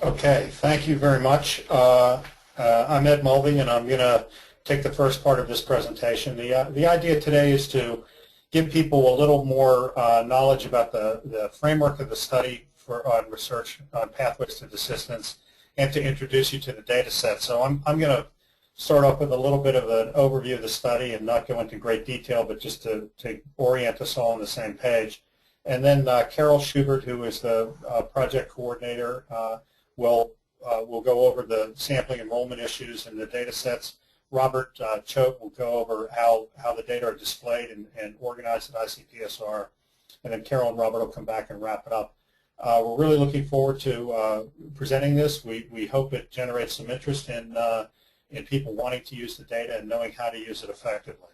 Okay, thank you very much. I'm Ed Mulvey, and I'm going to take the first part of this presentation. The idea today is to give people a little more knowledge about the framework of the study on research on pathways to desistance, and to introduce you to the data set. So I'm going to start off with a little bit of an overview of the study and not go into great detail, but just to orient us all on the same page. And then Carol Schubert, who is the project coordinator, will go over the sampling enrollment issues and the data sets. Robert Choate will go over how the data are displayed and organized at ICPSR. And then Carol and Robert will come back and wrap it up. We're really looking forward to presenting this. We hope it generates some interest in people wanting to use the data and knowing how to use it effectively.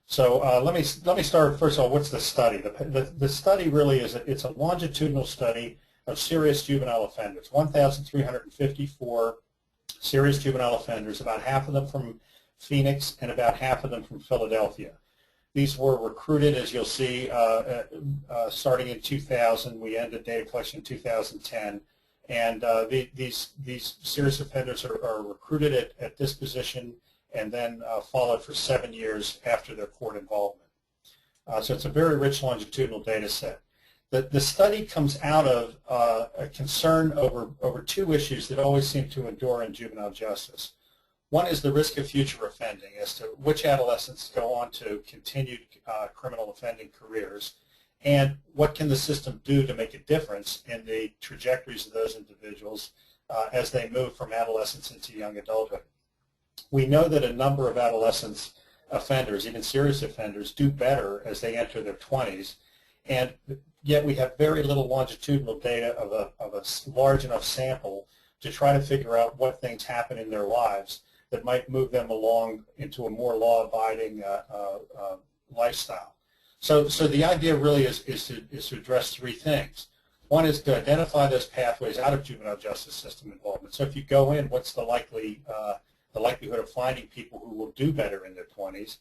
So let me start, first of all, what's the study? The study really is it's a longitudinal study of serious juvenile offenders, 1,354 serious juvenile offenders, about half of them from Phoenix and about half of them from Philadelphia. These were recruited, as you'll see, starting in 2000. We ended data collection in 2010. And these serious offenders are recruited at disposition and then followed for 7 years after their court involvement. So it's a very rich longitudinal data set. The study comes out of a concern over two issues that always seem to endure in juvenile justice. One is the risk of future offending, as to which adolescents go on to continued criminal offending careers, and what can the system do to make a difference in the trajectories of those individuals as they move from adolescence into young adulthood. We know that a number of adolescent offenders, even serious offenders, do better as they enter their 20s, and yet we have very little longitudinal data of a large enough sample to try to figure out what things happen in their lives that might move them along into a more law-abiding lifestyle. So the idea really is to address three things. One is to identify those pathways out of juvenile justice system involvement. So if you go in, what's the likelihood of finding people who will do better in their 20s?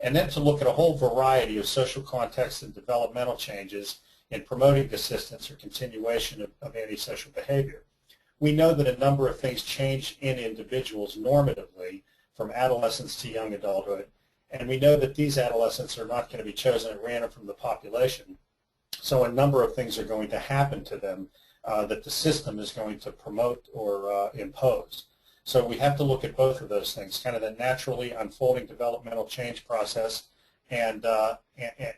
And then to look at a whole variety of social contexts and developmental changes in promoting desistance or continuation of antisocial behavior. We know that a number of things change in individuals normatively from adolescence to young adulthood, and we know that these adolescents are not going to be chosen at random from the population. So a number of things are going to happen to them that the system is going to promote or impose. So we have to look at both of those things, kind of the naturally unfolding developmental change process, and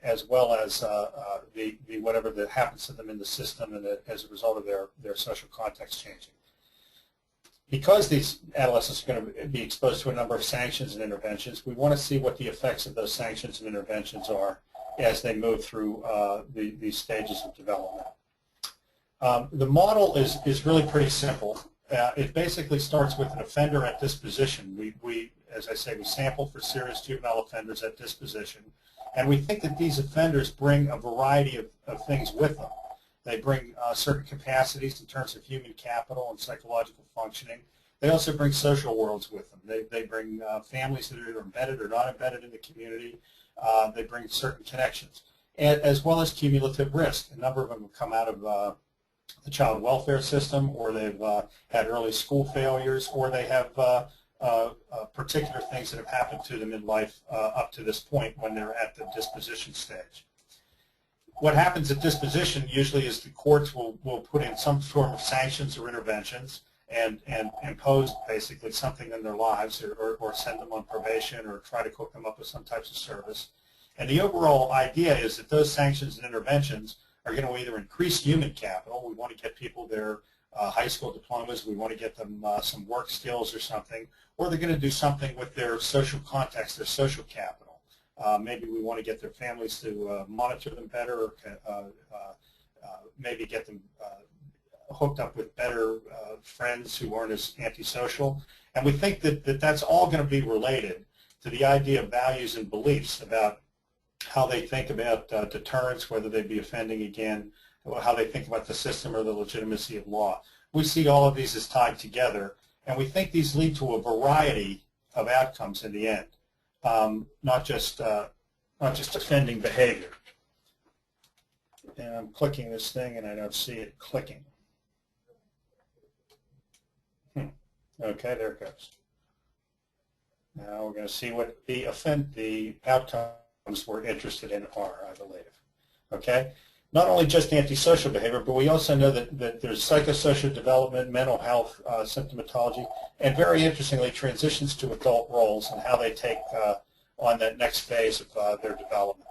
as well as the whatever that happens to them in the system and as a result of their social context changing. Because these adolescents are going to be exposed to a number of sanctions and interventions, we want to see what the effects of those sanctions and interventions are as they move through these stages of development. The model is really pretty simple. It basically starts with an offender at disposition. We, as I say, we sample for serious juvenile offenders at disposition, and we think that these offenders bring a variety of things with them. They bring certain capacities in terms of human capital and psychological functioning. They also bring social worlds with them. They bring families that are either embedded or not embedded in the community. They bring certain connections, and as well as cumulative risk. A number of them have come out of the child welfare system, or they've had early school failures, or they have particular things that have happened to them in life up to this point when they're at the disposition stage. What happens at disposition usually is the courts will put in some form of sanctions or interventions and impose basically something in their lives, or send them on probation, or try to hook them up with some types of service. And the overall idea is that those sanctions and interventions are going to either increase human capital. We want to get people their high school diplomas. We want to get them some work skills or something. Or they're going to do something with their social context, their social capital. Maybe we want to get their families to monitor them better, or maybe get them hooked up with better friends who aren't as antisocial. And we think that that's all going to be related to the idea of values and beliefs about how they think about deterrence, whether they be offending again, or how they think about the system or the legitimacy of law. We see all of these as tied together, and we think these lead to a variety of outcomes in the end, not just offending behavior. And I'm clicking this thing and I don't see it clicking. Okay, there it goes. Now we're going to see what the outcomes we're interested in are, I believe. Okay? Not only just antisocial behavior, but we also know that there's psychosocial development, mental health symptomatology, and very interestingly, transitions to adult roles and how they take on that next phase of their development.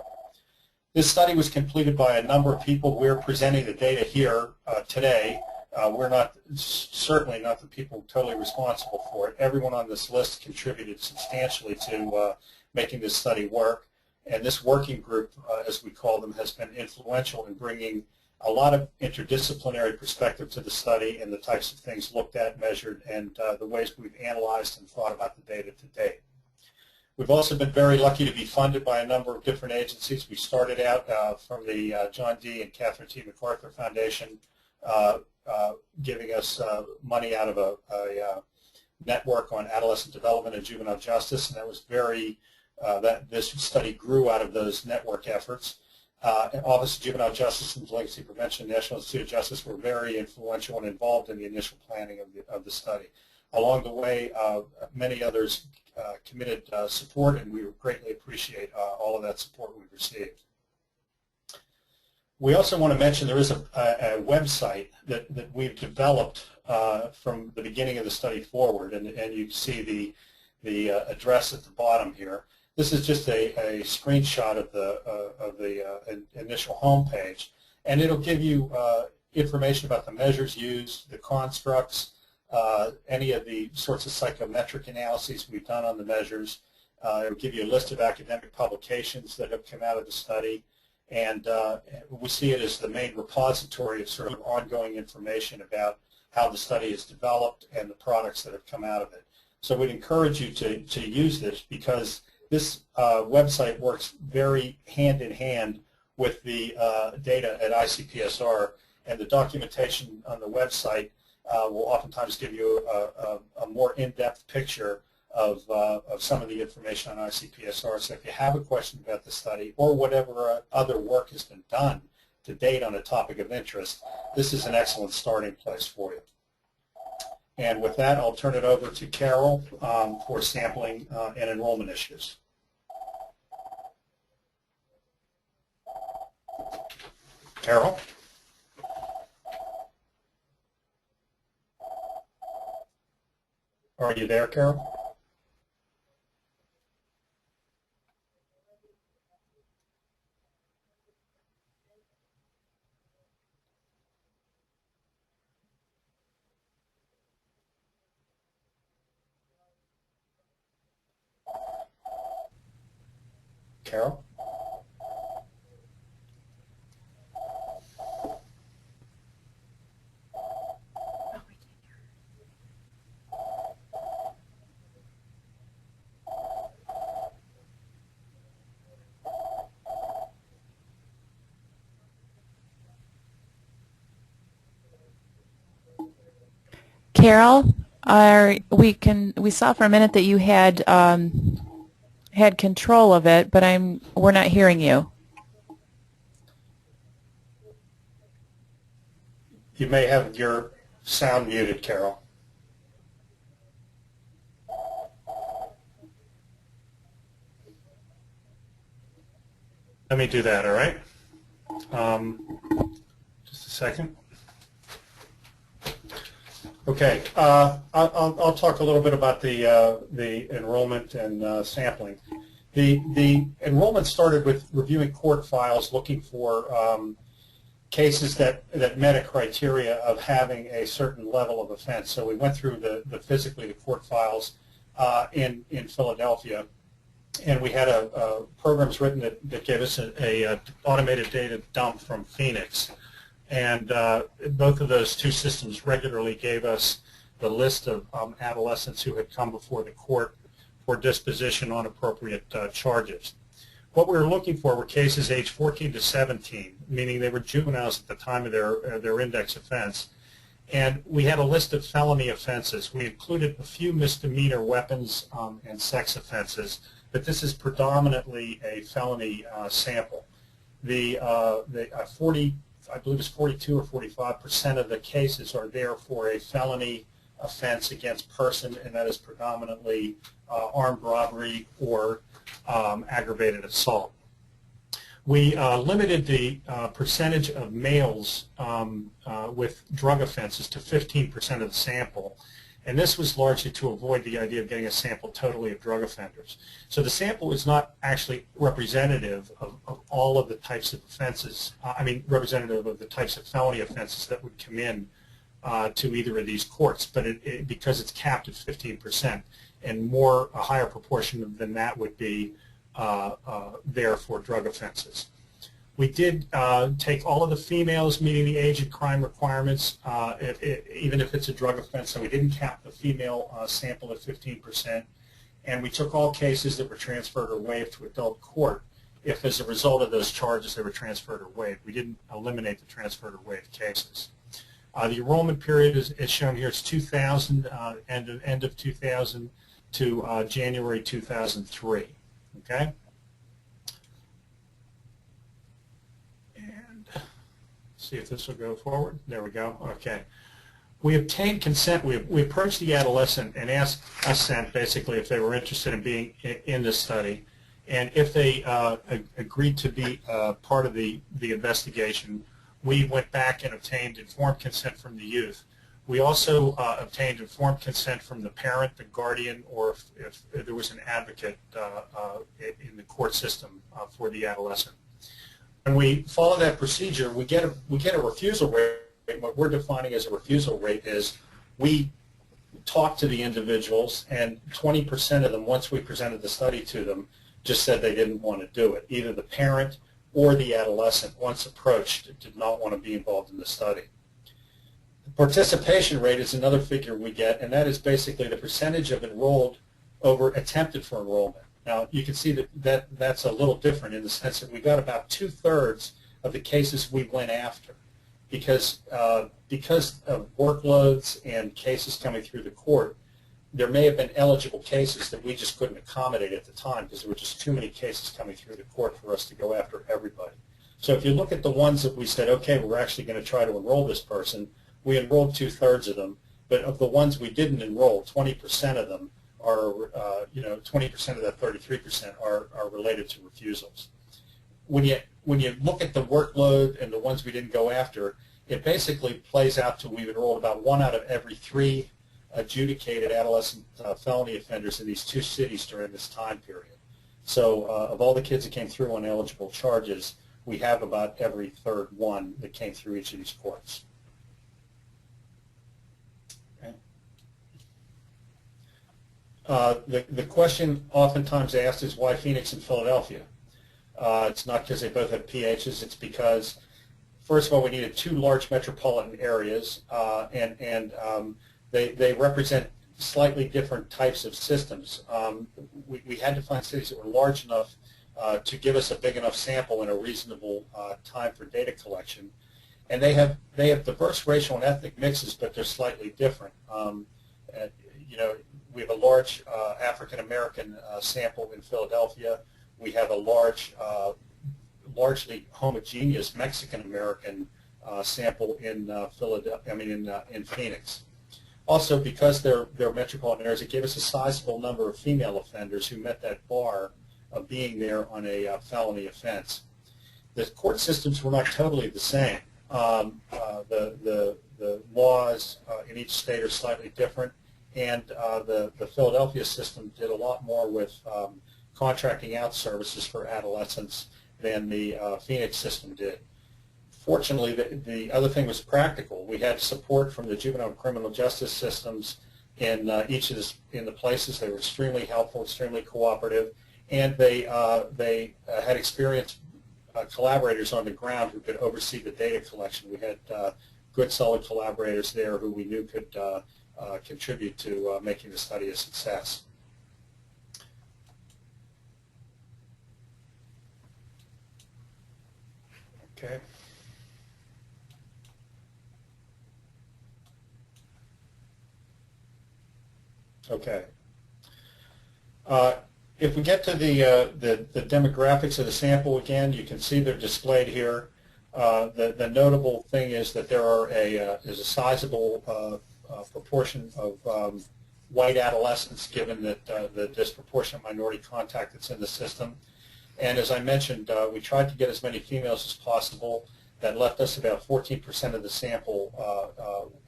This study was completed by a number of people. We're presenting the data here today. We're certainly not the people totally responsible for it. Everyone on this list contributed substantially to making this study work. And this working group, as we call them, has been influential in bringing a lot of interdisciplinary perspective to the study and the types of things looked at, measured, and the ways we've analyzed and thought about the data to date. We've also been very lucky to be funded by a number of different agencies. We started out from the John D. and Catherine T. MacArthur Foundation, giving us money out of a network on adolescent development and juvenile justice, and that was very this study grew out of those network efforts. Office of Juvenile Justice and Legacy Prevention, National Institute of Justice were very influential and involved in the initial planning of the study. Along the way, many others committed support, and we greatly appreciate all of that support we've received. We also want to mention there is a website that we've developed from the beginning of the study forward, and you see the address at the bottom here. This is just a screenshot of the initial home page, and it'll give you information about the measures used, the constructs, any of the sorts of psychometric analyses we've done on the measures. It'll give you a list of academic publications that have come out of the study, and we see it as the main repository of sort of ongoing information about how the study is developed and the products that have come out of it. So we'd encourage you to use this, because this website works very hand in hand with the data at ICPSR, and the documentation on the website will oftentimes give you a more in-depth picture of some of the information on ICPSR. So if you have a question about the study or whatever other work has been done to date on a topic of interest, this is an excellent starting place for you. And with that, I'll turn it over to Carol for sampling and enrollment issues. Carol? Are you there, Carol? Carol? Carol, we saw for a minute that you had had control of it, but we're not hearing you. You may have your sound muted, Carol. Let me do that, all right? Just a second. Okay, I'll talk a little bit about the enrollment and sampling. The enrollment started with reviewing court files, looking for cases that met a criteria of having a certain level of offense. So we went through physically the court files in Philadelphia, and we had programs written that gave us a automated data dump from Phoenix. And both of those two systems regularly gave us the list of adolescents who had come before the court for disposition on appropriate charges. What we were looking for were cases aged 14 to 17, meaning they were juveniles at the time of their index offense. And we had a list of felony offenses. We included a few misdemeanor weapons and sex offenses, but this is predominantly a felony sample. I believe it's 42 or 45% of the cases are there for a felony offense against person, and that is predominantly armed robbery or aggravated assault. We limited the percentage of males with drug offenses to 15% of the sample, and this was largely to avoid the idea of getting a sample totally of drug offenders. So the sample is not actually representative of all of the types of offenses, representative of the types of felony offenses that would come in to either of these courts, but because it's capped at 15%, and a higher proportion than that would be there for drug offenses. We did take all of the females meeting the age and crime requirements, even if it's a drug offense, so we didn't cap the female sample at 15%, and we took all cases that were transferred or waived to adult court if as a result of those charges they were transferred or waived. We didn't eliminate the transferred or waived cases. The enrollment period is shown here. It's 2000, end of 2000 to January 2003. Okay? And see if this will go forward. There we go. Okay. We obtained consent. We approached the adolescent and asked assent, basically, if they were interested in being in this study. And if they agreed to be part of the investigation, we went back and obtained informed consent from the youth. We also obtained informed consent from the parent, the guardian, or if there was an advocate in the court system for the adolescent. When we follow that procedure, we get a refusal rate. What we're defining as a refusal rate is we talk to the individuals, and 20% of them, once we presented the study to them, just said they didn't want to do it. Either the parent or the adolescent, once approached, did not want to be involved in the study. The participation rate is another figure we get, and that is basically the percentage of enrolled over attempted for enrollment. Now, you can see that's a little different in the sense that we got about 2/3 of the cases we went after. Because of workloads and cases coming through the court, there may have been eligible cases that we just couldn't accommodate at the time because there were just too many cases coming through the court for us to go after everybody. So if you look at the ones that we said, okay, we're actually going to try to enroll this person, we enrolled 2/3 of them, but of the ones we didn't enroll, 20% of them are, 20% of that 33% are related to refusals. When you look at the workload and the ones we didn't go after, it basically plays out to we've enrolled about 1 out of every 3 adjudicated adolescent felony offenders in these 2 cities during this time period. So of all the kids that came through on eligible charges, we have about every 3rd one that came through each of these courts. Okay. The question oftentimes asked is why Phoenix and Philadelphia? It's not because they both have PHs. It's because, first of all, we needed 2 large metropolitan areas, they represent slightly different types of systems. We had to find cities that were large enough to give us a big enough sample in a reasonable time for data collection. And they have diverse racial and ethnic mixes, but they're slightly different. We have a large African American sample in Philadelphia. We have a largely homogeneous Mexican American sample in in Phoenix. Also, because they're metropolitan areas, it gave us a sizable number of female offenders who met that bar of being there on a felony offense. The court systems were not totally the same. The laws in each state are slightly different, and the Philadelphia system did a lot more with contracting out services for adolescents than the Phoenix system did. Fortunately, the other thing was practical. We had support from the juvenile and criminal justice systems in each of the places. They were extremely helpful, extremely cooperative, and they had experienced collaborators on the ground who could oversee the data collection. We had good, solid collaborators there who we knew could contribute to making the study a success. Okay. Okay. If we get to the demographics of the sample again, you can see they're displayed here. The notable thing is that there is a sizable proportion of white adolescents, given that the disproportionate minority contact that's in the system. And as I mentioned, we tried to get as many females as possible. That left us about 14% of the sample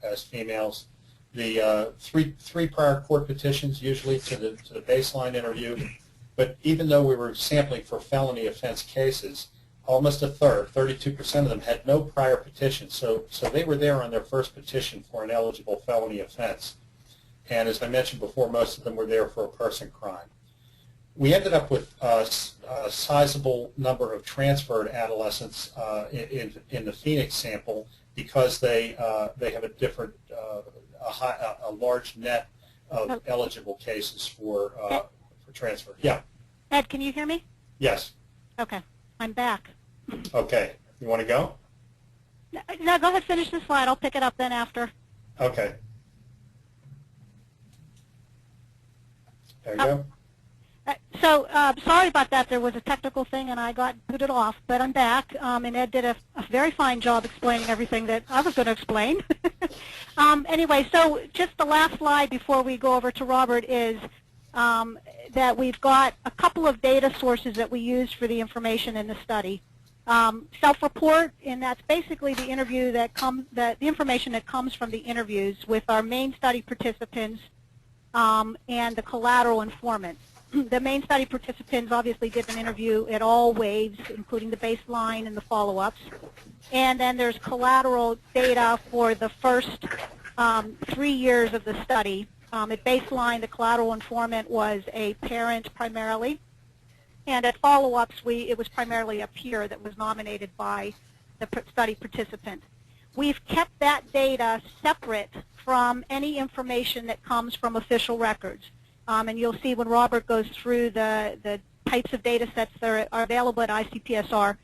as females. The three prior court petitions, usually to the baseline interview. But even though we were sampling for felony offense cases, almost a third, 32% of them, had no prior petition. So they were there on their first petition for an eligible felony offense. And as I mentioned before, most of them were there for a person crime. We ended up with a sizable number of transferred adolescents in the Phoenix sample because they have a different, a large net of eligible cases for transfer. Yeah. Ed, can you hear me? Yes. Okay, I'm back. Okay. You want to go? No, go ahead, finish the slide. I'll pick it up then after. Okay. There you go. So sorry about that. There was a technical thing and I got booted off, but I'm back. And Ed did a very fine job explaining everything that I was going to explain. Anyway, so just the last slide before we go over to Robert is that we've got a couple of data sources that we use for the information in the study. Self-report, and that's basically the interview that the information that comes from the interviews with our main study participants and the collateral informant. The main study participants obviously did an interview at all waves, including the baseline and the follow-ups. And then there's collateral data for the first 3 years of the study. At baseline, the collateral informant was a parent primarily. And at follow-ups, it was primarily a peer that was nominated by the study participant. We've kept that data separate from any information that comes from official records. And you'll see when Robert goes through the types of data sets that are available at ICPSR,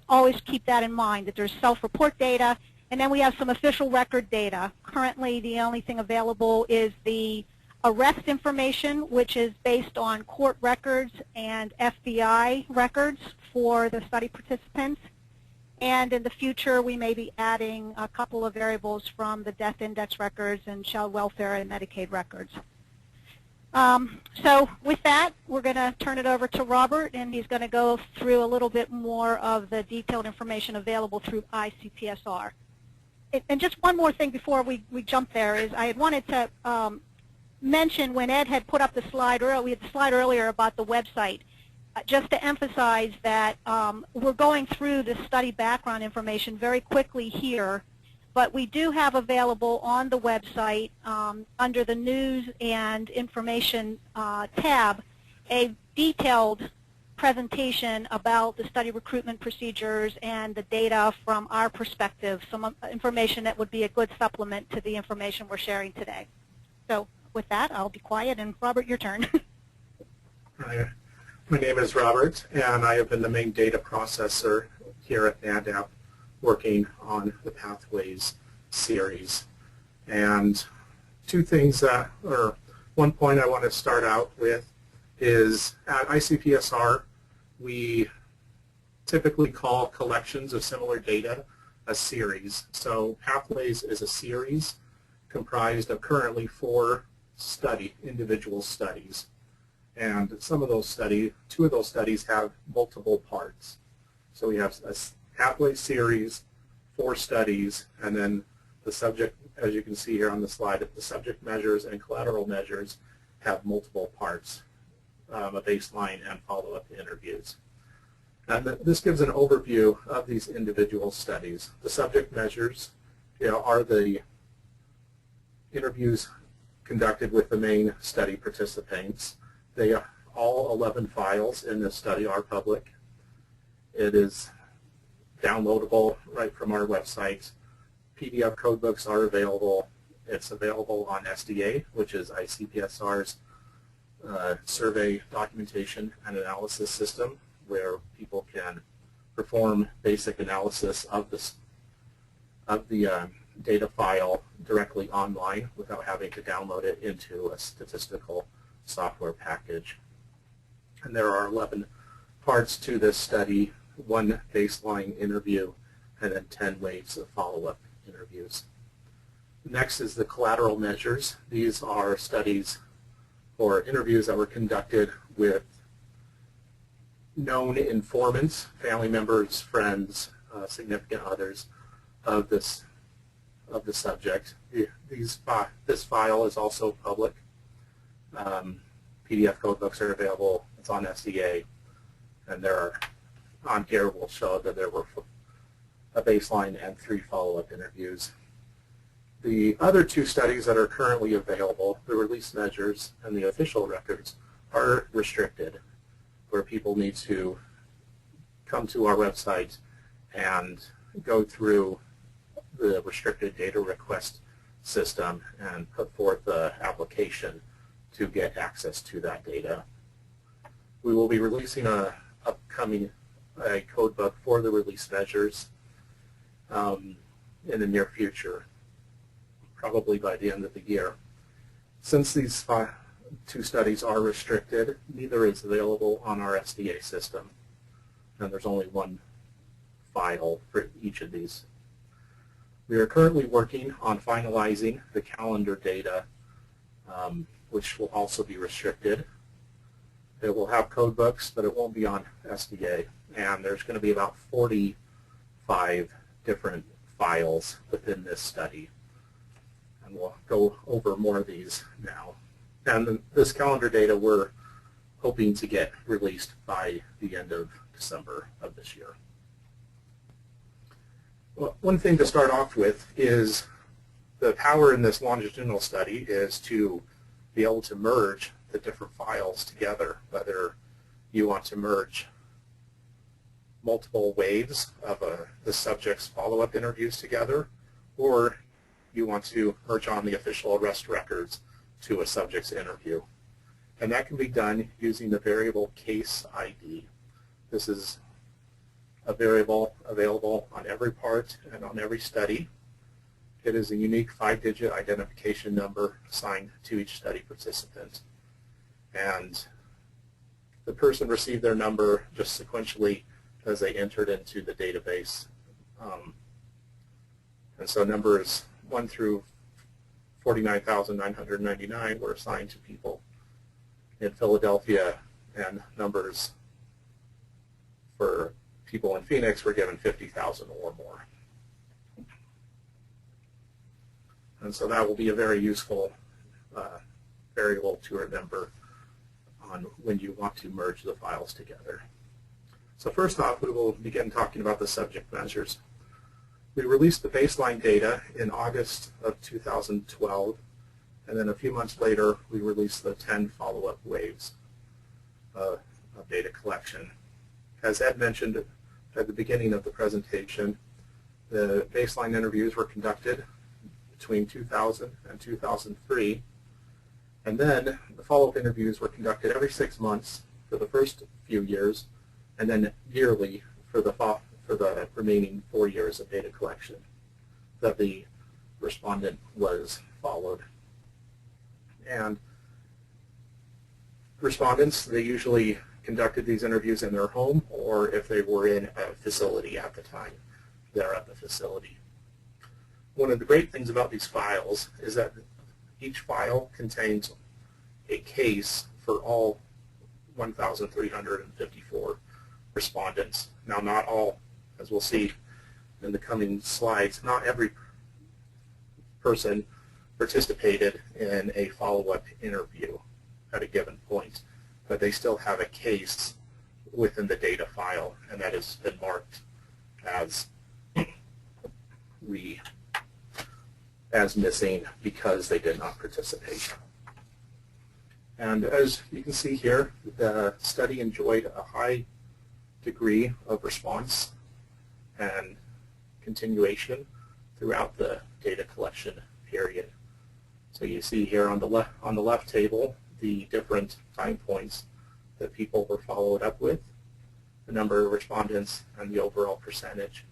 always keep that in mind, that there's self-report data, and then we have some official record data. Currently, the only thing available is the arrest information, which is based on court records and FBI records for the study participants. And in the future, we may be adding a couple of variables from the death index records and child welfare and Medicaid records. So with that, we're going to turn it over to Robert, and he's going to go through a little bit more of the detailed information available through ICPSR. And just one more thing before we jump there is I had wanted to mention when Ed had put up the slide earlier, we had the slide earlier about the website, just to emphasize that we're going through the study background information very quickly here. But we do have available on the website under the News and Information tab a detailed presentation about the study recruitment procedures and the data from our perspective, some information that would be a good supplement to the information we're sharing today. So with that, I'll be quiet, and Robert, your turn. Hi, my name is Robert, and I have been the main data processor here at NAHDAP, working on the Pathways series. And one point I want to start out with is at ICPSR, we typically call collections of similar data a series. So Pathways is a series comprised of currently 4 individual studies. And some of those 2 of those studies have multiple parts. So we have a Pathways series, 4 studies, and then the subject, as you can see here on the slide, the subject measures and collateral measures have multiple parts, a baseline and follow-up interviews. And this gives an overview of these individual studies. The subject measures are the interviews conducted with the main study participants. All 11 files in this study are public. It is downloadable right from our website. PDF codebooks are available. It's available on SDA, which is ICPSR's survey documentation and analysis system, where people can perform basic analysis of the data file directly online without having to download it into a statistical software package. And there are 11 parts to this study, 1 baseline interview, and then 10 waves of follow-up interviews. Next is the collateral measures. These are studies or interviews that were conducted with known informants, family members, friends, significant others of the subject. This file is also public. PDF codebooks are available. It's on SDA, and there are on here will show that there were a baseline and 3 follow-up interviews. The other 2 studies that are currently available, the release measures and the official records, are restricted, where people need to come to our website and go through the restricted data request system and put forth the application to get access to that data. We will be releasing a code book for the release measures in the near future, probably by the end of the year. Since these 2 studies are restricted, neither is available on our SDA system, and there's only 1 file for each of these. We are currently working on finalizing the calendar data, which will also be restricted. It will have code books, but it won't be on SDA, and there's going to be about 45 different files within this study. And we'll go over more of these now. And this calendar data we're hoping to get released by the end of December of this year. Well, one thing to start off with is the power in this longitudinal study is to be able to merge the different files together, whether you want to merge multiple waves of the subject's follow-up interviews together, or you want to merge on the official arrest records to a subject's interview. And that can be done using the variable case ID. This is a variable available on every part and on every study. It is a unique 5-digit identification number assigned to each study participant. And the person received their number just sequentially as they entered into the database. And so numbers 1 through 49,999 were assigned to people in Philadelphia, and numbers for people in Phoenix were given 50,000 or more. And so that will be a very useful variable to remember on when you want to merge the files together. So first off, we will begin talking about the subject measures. We released the baseline data in August of 2012, and then a few months later we released the 10 follow-up waves of data collection. As Ed mentioned at the beginning of the presentation, the baseline interviews were conducted between 2000 and 2003, and then the follow-up interviews were conducted every 6 months for the first few years, and then yearly for the remaining 4 years of data collection that the respondent was followed. And respondents, they usually conducted these interviews in their home, or if they were in a facility at the time, they're at the facility. One of the great things about these files is that each file contains a case for all 1,354 respondents. Now, not all, as we'll see in the coming slides, not every person participated in a follow-up interview at a given point, but they still have a case within the data file, and that has been marked as missing because they did not participate. And as you can see here, the study enjoyed a high degree of response and continuation throughout the data collection period. So you see here on the left table the different time points that people were followed up with, the number of respondents, and the overall percentage.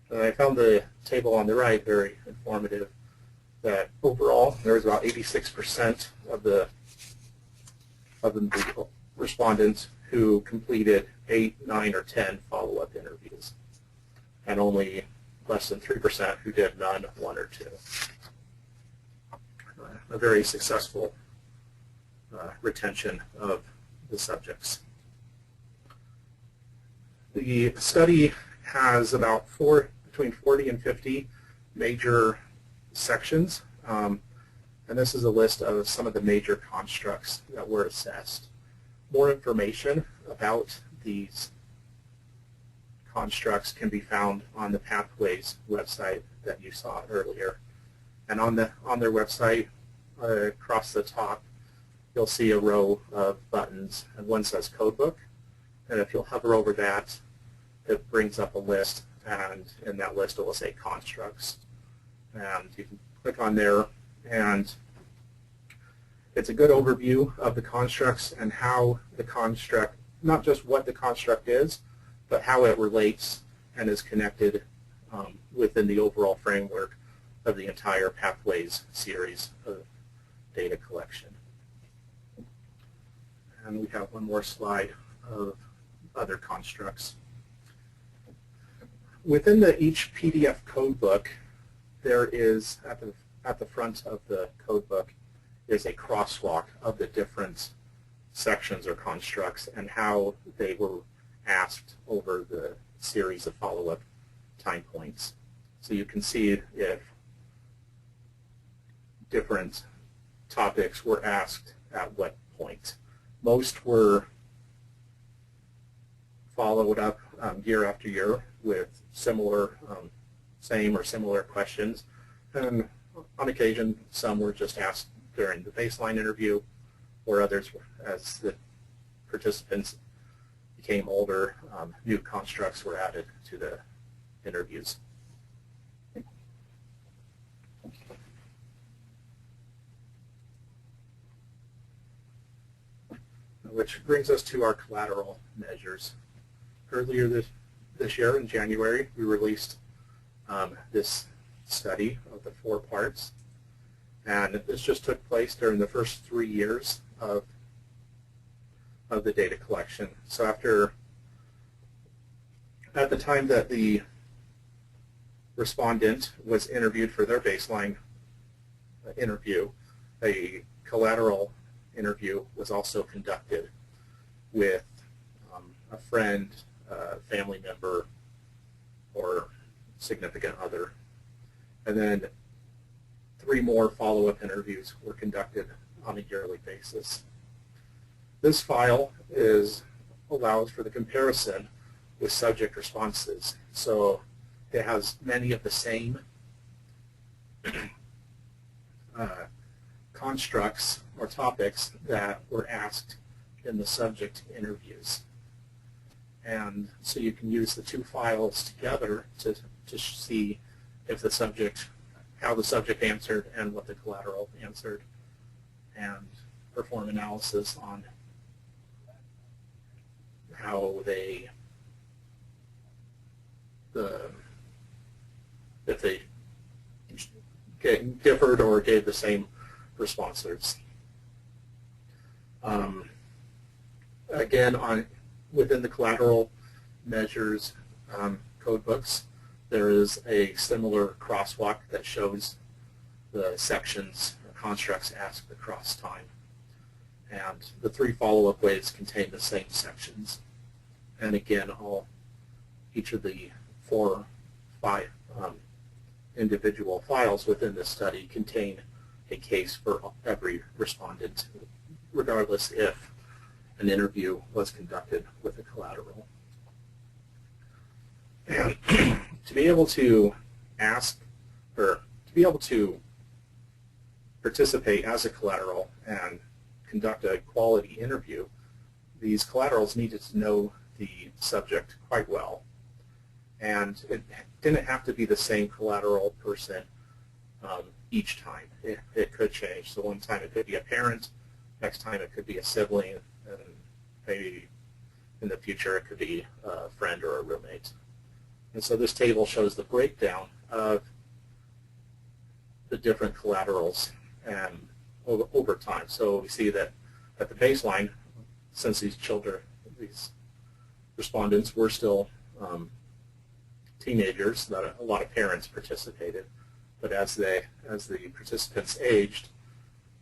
And I found the table on the right very informative, that overall there was about 86% of the respondents who completed 8, 9, or 10 follow-up interviews, and only less than 3% who did none, 1, or 2. a very successful retention of the subjects. The study has about between 40 and 50 major sections, and this is a list of some of the major constructs that were assessed. More information about these constructs can be found on the Pathways website that you saw earlier. And on their website, across the top, you'll see a row of buttons, and one says Codebook. And if you'll hover over that, it brings up a list, and in that list it will say Constructs. And you can click on there, and it's a good overview of the constructs and how the construct, not just what the construct is, but how it relates and is connected within the overall framework of the entire Pathways series of data collection. And we have one more slide of other constructs. Within each PDF codebook, there is, at the front of the codebook, is a crosswalk of the different sections or constructs and how they were asked over the series of follow-up time points. So you can see if different topics were asked at what point. Most were followed up year after year with similar, same or similar questions, and on occasion some were just asked during the baseline interview, or others, as the participants became older, new constructs were added to the interviews. Which brings us to our collateral measures. Earlier this year, in January, we released this study of the 4 parts. And this just took place during the first 3 years of the data collection. So at the time that the respondent was interviewed for their baseline interview, a collateral interview was also conducted with a friend, family member, or significant other. And then 3 more follow-up interviews were conducted on a yearly basis. This file allows for the comparison with subject responses. So it has many of the same constructs or topics that were asked in the subject interviews. And so you can use the 2 files together to see if the subject, how the subject answered and what the collateral answered, and perform analysis on how they, if they differed or gave the same responses. Again, within the collateral measures codebooks, there is a similar crosswalk that shows the sections or constructs asked across time. And the 3 follow-up waves contain the same sections. And again, each of the 4, 5 individual files within this study contain a case for every respondent, regardless if an interview was conducted with a collateral. And to be able to ask, or to be able to participate as a collateral and conduct a quality interview, these collaterals needed to know the subject quite well. And it didn't have to be the same collateral person each time. It could change. So one time it could be a parent, next time it could be a sibling, and maybe in the future it could be a friend or a roommate. And so this table shows the breakdown of the different collaterals and over time. So we see that at the baseline, since these respondents were still teenagers, that a lot of parents participated. But as the participants aged,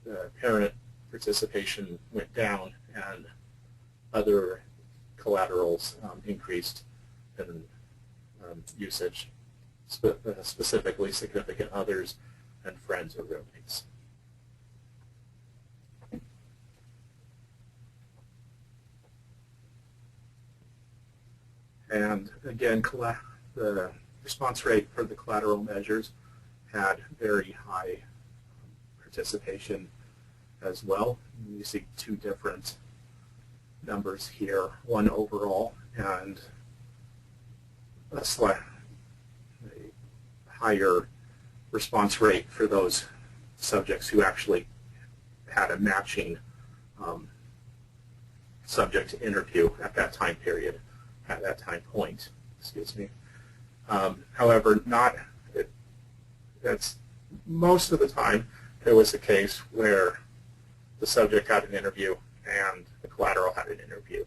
the parent participation went down and other collaterals increased in usage, specifically significant others and friends or roommates. And again, the response rate for the collateral measures had very high participation as well. You see two different numbers here, one overall and a higher response rate for those subjects who actually had a matching subject to interview at that time period, at that time point, excuse me. However, that's most of the time there was a case where the subject had an interview and the collateral had an interview.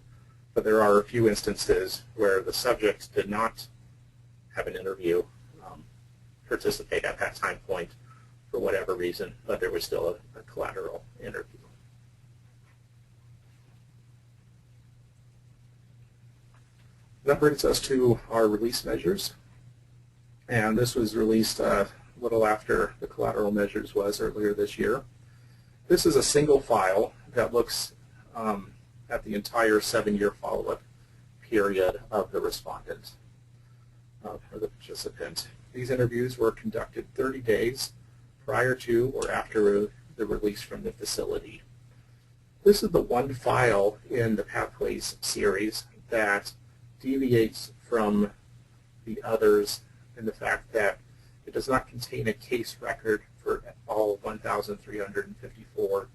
But there are a few instances where the subject did not have an interview, participate at that time point for whatever reason, but there was still a collateral interview. That brings us to our release measures. And this was released a little after the collateral measures was earlier this year. This is a single file that looks at the entire 7-year follow-up period of the respondent or the participant. These interviews were conducted 30 days prior to or after the release from the facility. This is the one file in the Pathways series that deviates from the others in the fact that it does not contain a case record for all 1,354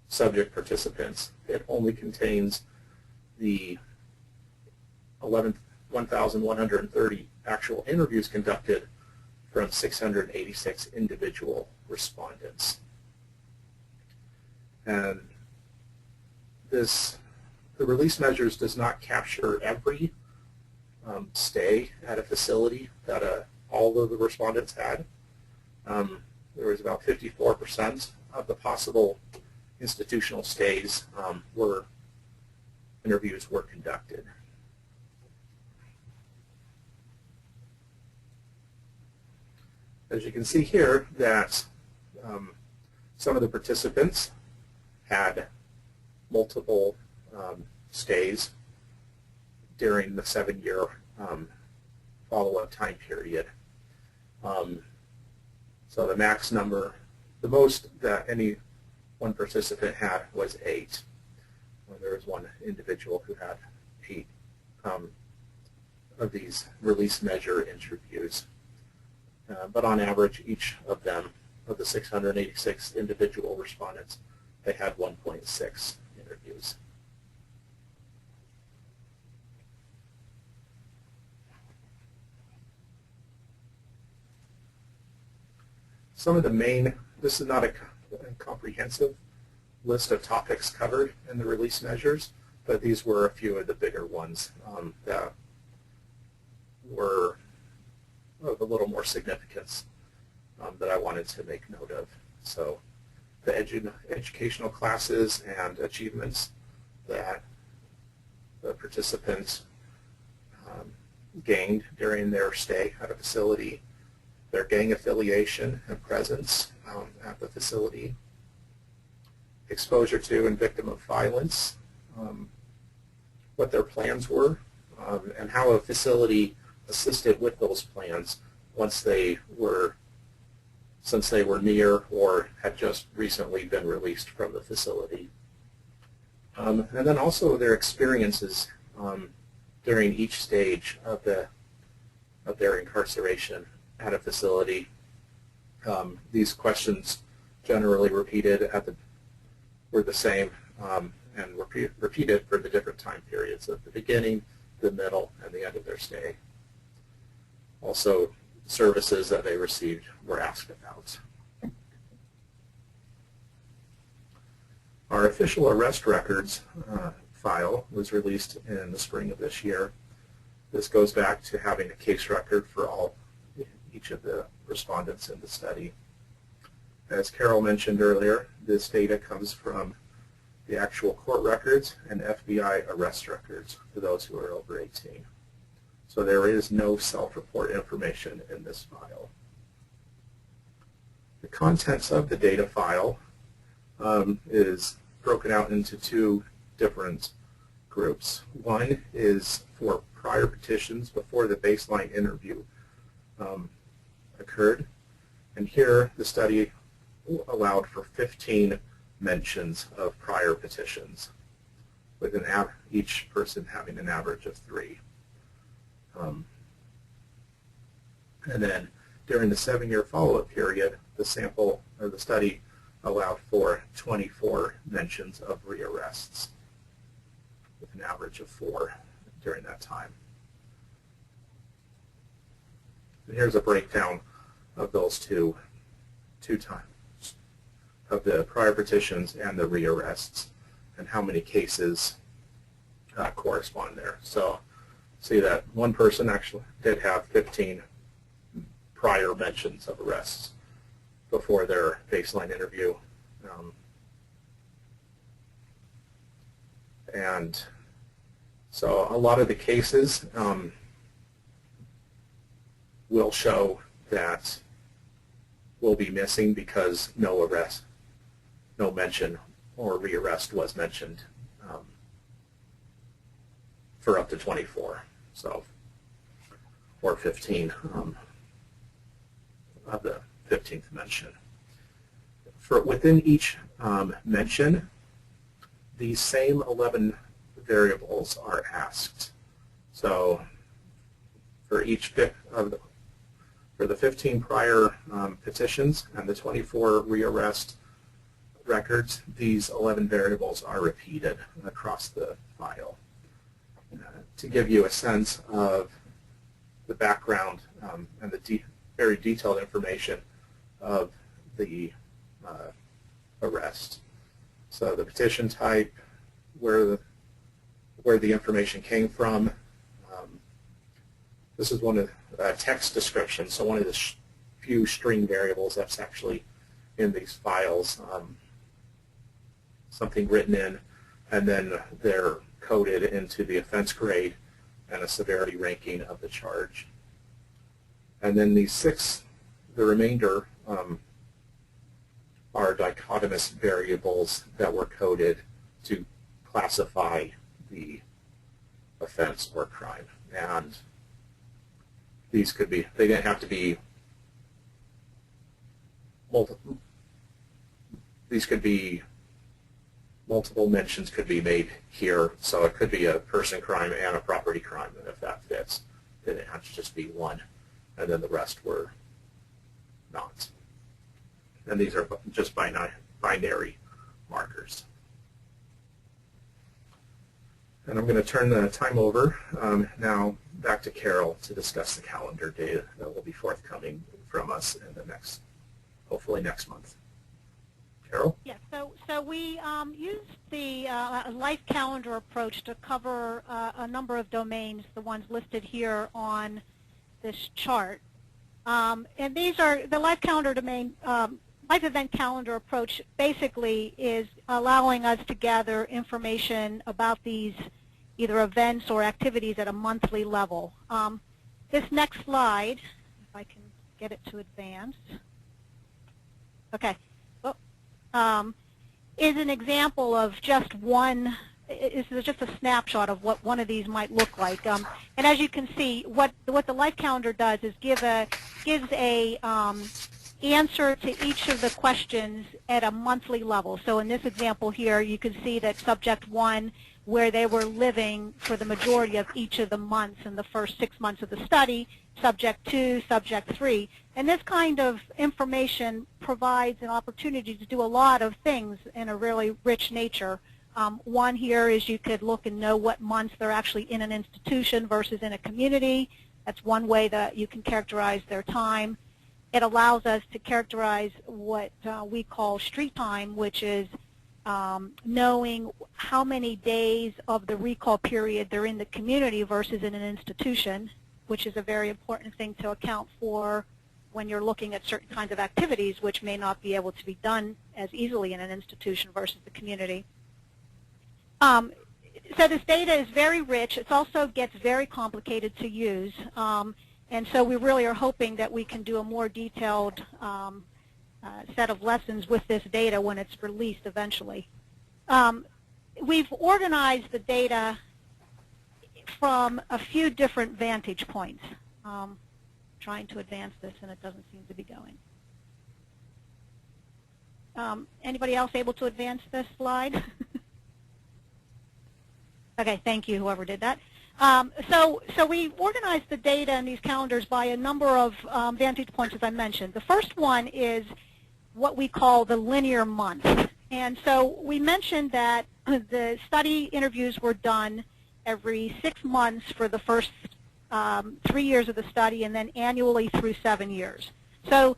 subject participants. It only contains the 1,130 actual interviews conducted from 686 individual respondents. And the release measures does not capture every stay at a facility that all of the respondents had. There was about 54% of the possible institutional stays interviews were conducted. As you can see here, that some of the participants had multiple stays during the 7-year follow-up time period. So the max number, the most that any one participant had was 8. There was one individual who had 8 of these release measure interviews. But on average, each of them, of the 686 individual respondents, they had 1.6 interviews. Some of the main, this is not a comprehensive list of topics covered in the release measures, but these were a few of the bigger ones that were of a little more significance that I wanted to make note of. So the educational classes and achievements that the participants gained during their stay at a facility, their gang affiliation and presence at the facility, exposure to and victim of violence, what their plans were, and how a facility assisted with those plans since they were near or had just recently been released from the facility. And then also their experiences during each stage of their incarceration at a facility. These questions generally repeated were the same and were repeated for the different time periods at the beginning, the middle, and the end of their stay. Also, services that they received were asked about. Our official arrest records file was released in the spring of this year. This goes back to having a case record for each of the respondents in the study. as Carol mentioned earlier, this data comes from the actual court records and FBI arrest records for those who are over 18. So there is no self-report information in this file. The contents of the data file is broken out into two different groups. One is for prior petitions before the baseline interview occurred, and here the study allowed for 15 mentions of prior petitions, with each person having an average of 3. And then during the 7-year follow-up period, the sample or the study allowed for 24 mentions of rearrests, with an average of 4 during that time. And here's a breakdown of those two times, of the prior petitions and the rearrests, and how many cases correspond there. So see that one person actually did have 15 prior mentions of arrests before their baseline interview. And so a lot of the cases will show that will be missing because no arrest, no mention or rearrest was mentioned for up to 24, so, or 15 of the 15th mention. Within each mention, these same 11 variables are asked. So for each for the 15 prior petitions and the 24 rearrest records, these 11 variables are repeated across the file. To give you a sense of the background and the very detailed information of the arrest. So the petition type, where the information came from. This is one of text description, so one of the few string variables that's actually in these files. Something written in, and then they're coded into the offense grade and a severity ranking of the charge. And then these 6, the remainder, are dichotomous variables that were coded to classify the offense or crime. And these could be, they didn't have to be multiple, these could be multiple mentions could be made here, so it could be a person crime and a property crime, and if that fits, then it has to just be one, and then the rest were not. And these are just binary markers. And I'm going to turn the time over now back to Carol to discuss the calendar data that will be forthcoming from us in the next, hopefully next month. Carol? Yes, so we used the life calendar approach to cover a number of domains, the ones listed here on this chart. And these are the life calendar domain. Life event calendar approach basically is allowing us to gather information about these either events or activities at a monthly level. This next slide, if I can get it to advance. Okay. Is an example of just one, is just a snapshot of what one of these might look like. And as you can see, what the life calendar does is gives a answer to each of the questions at a monthly level. So in this example here, you can see that subject 1, where they were living for the majority of each of the months in the first 6 months of the study, subject 2, subject 3. And this kind of information provides an opportunity to do a lot of things in a really rich nature. One here is you could look and know what months they're actually in an institution versus in a community. That's one way that you can characterize their time. It allows us to characterize what we call street time, which is knowing how many days of the recall period they're in the community versus in an institution, which is a very important thing to account for when you're looking at certain kinds of activities which may not be able to be done as easily in an institution versus the community. So this data is very rich. It also gets very complicated to use. And so we really are hoping that we can do a more detailed set of lessons with this data when it's released eventually. We've organized the data from a few different vantage points. Trying to advance this, and it doesn't seem to be going. Anybody else able to advance this slide? Okay, thank you, whoever did that. So we organized the data in these calendars by a number of vantage points, as I mentioned. The first one is what we call the linear month. And so we mentioned that the study interviews were done every 6 months for the first 3 years of the study, and then annually through 7 years. So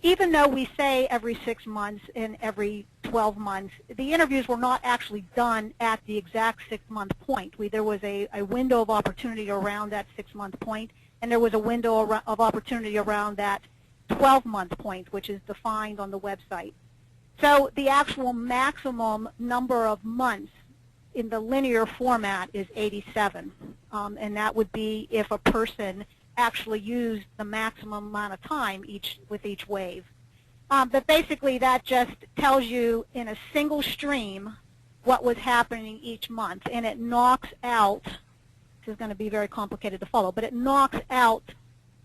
even though we say every 6 months and every 12 months, the interviews were not actually done at the exact 6-month point. There was a window of opportunity around that 6-month point, and there was a window of opportunity around that 12-month point, which is defined on the website. So the actual maximum number of months in the linear format is 87, and that would be if a person actually used the maximum amount of time with each wave. But basically that just tells you in a single stream what was happening each month, and it knocks out, this is going to be very complicated to follow, but it knocks out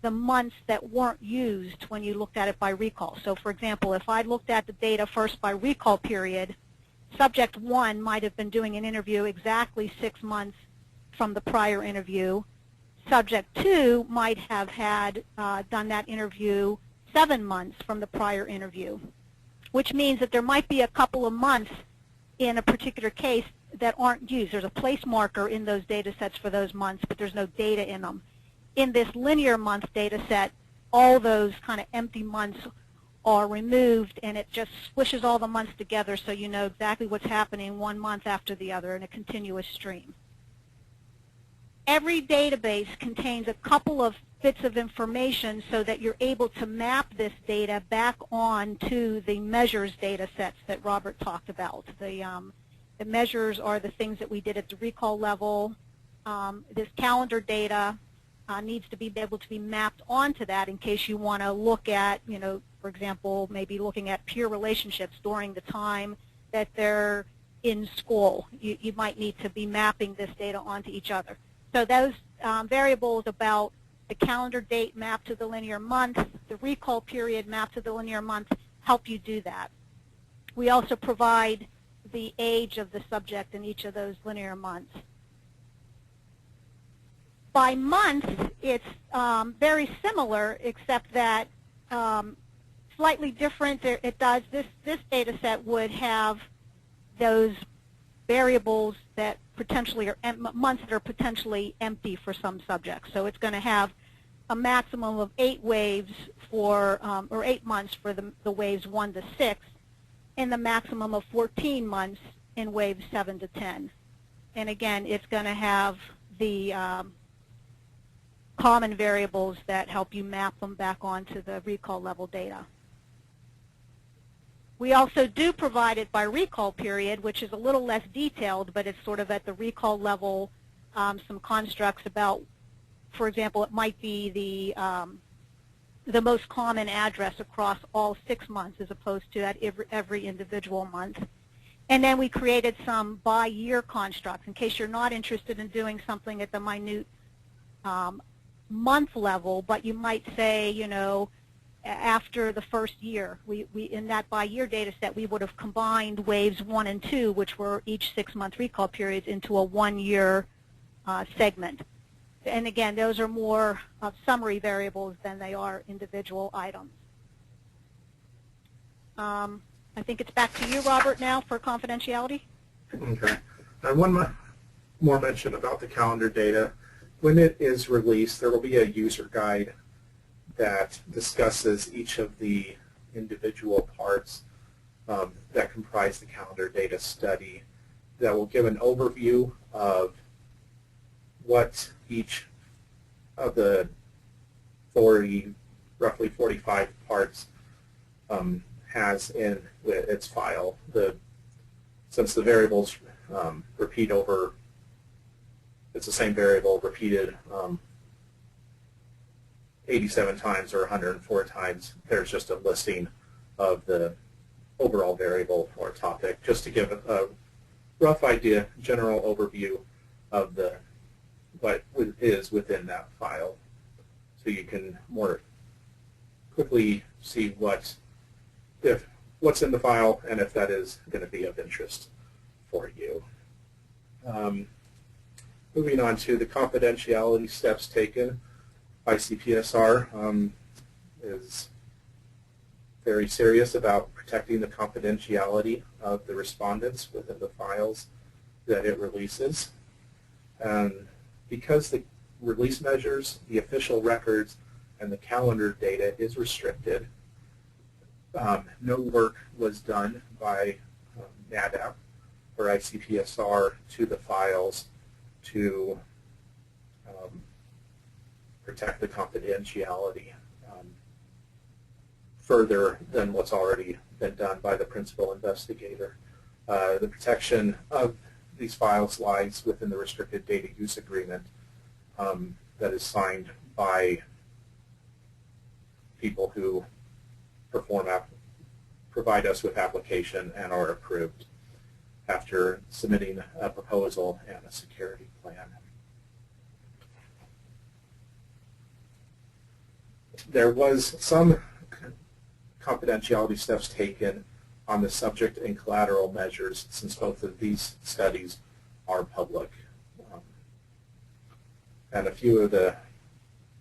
the months that weren't used when you looked at it by recall. So for example, if I looked at the data first by recall period, Subject 1 might have been doing an interview exactly 6 months from the prior interview. Subject 2 might have had done that interview 7 months from the prior interview, which means that there might be a couple of months in a particular case that aren't used. There's a place marker in those data sets for those months, but there's no data in them. In this linear month data set, all those kind of empty months are removed, and it just squishes all the months together so you know exactly what's happening 1 month after the other in a continuous stream. Every database contains a couple of bits of information so that you're able to map this data back on to the measures data sets that Robert talked about. The measures are the things that we did at the recall level. This calendar data needs to be able to be mapped onto that in case you want to look at, for example, maybe looking at peer relationships during the time that they're in school. You might need to be mapping this data onto each other. So those variables about the calendar date mapped to the linear month, the recall period mapped to the linear month, help you do that. We also provide the age of the subject in each of those linear months. By month, it's very similar, except that slightly different. This data set would have those variables that potentially are months that are potentially empty for some subjects. So it's going to have a maximum of 8 waves for, or 8 months for the waves 1 to 6, and the maximum of 14 months in waves 7 to 10. And again, it's going to have the common variables that help you map them back onto the recall level data. We also do provide it by recall period, which is a little less detailed, but it's sort of at the recall level, some constructs about, for example, it might be the most common address across all 6 months as opposed to at every individual month. And then we created some by year constructs in case you're not interested in doing something at the minute month level, but you might say, after the first year, we in that by year data set, we would have combined waves 1 and 2, which were each 6-month recall periods, into a 1-year segment. And again, those are more summary variables than they are individual items. I think it's back to you, Robert, now for confidentiality. Okay. And one more mention about the calendar data. When it is released, there will be a user guide that discusses each of the individual parts that comprise the calendar data study, that will give an overview of what each of the authority roughly 45 parts has in its file. Since the variables repeat over, it's the same variable repeated 87 times or 104 times, there's just a listing of the overall variable or topic, just to give a rough idea, general overview of what is within that file, so you can more quickly see what's in the file and if that is going to be of interest for you. Moving on to the confidentiality steps taken, ICPSR is very serious about protecting the confidentiality of the respondents within the files that it releases. And because the release measures, the official records, and the calendar data is restricted, no work was done by NAHDAP or ICPSR to the files to protect the confidentiality further than what's already been done by the principal investigator. The protection of these files lies within the restricted data use agreement that is signed by people who provide us with application and are approved after submitting a proposal and a security plan. There was some confidentiality steps taken on the subject and collateral measures, since both of these studies are public. And a few of the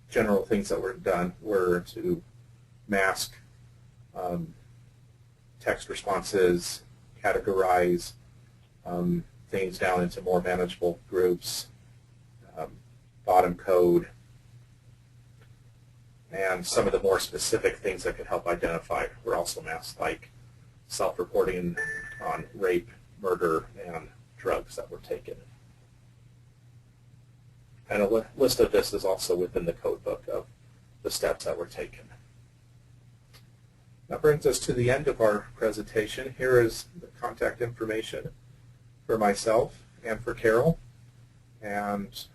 general things that were done were to mask text responses, categorize things down into more manageable groups, bottom code, and some of the more specific things that could help identify were also masked, like self-reporting on rape, murder, and drugs that were taken. And a list of this is also within the code book of the steps that were taken. That brings us to the end of our presentation. Here is the contact information for myself and for Carol, and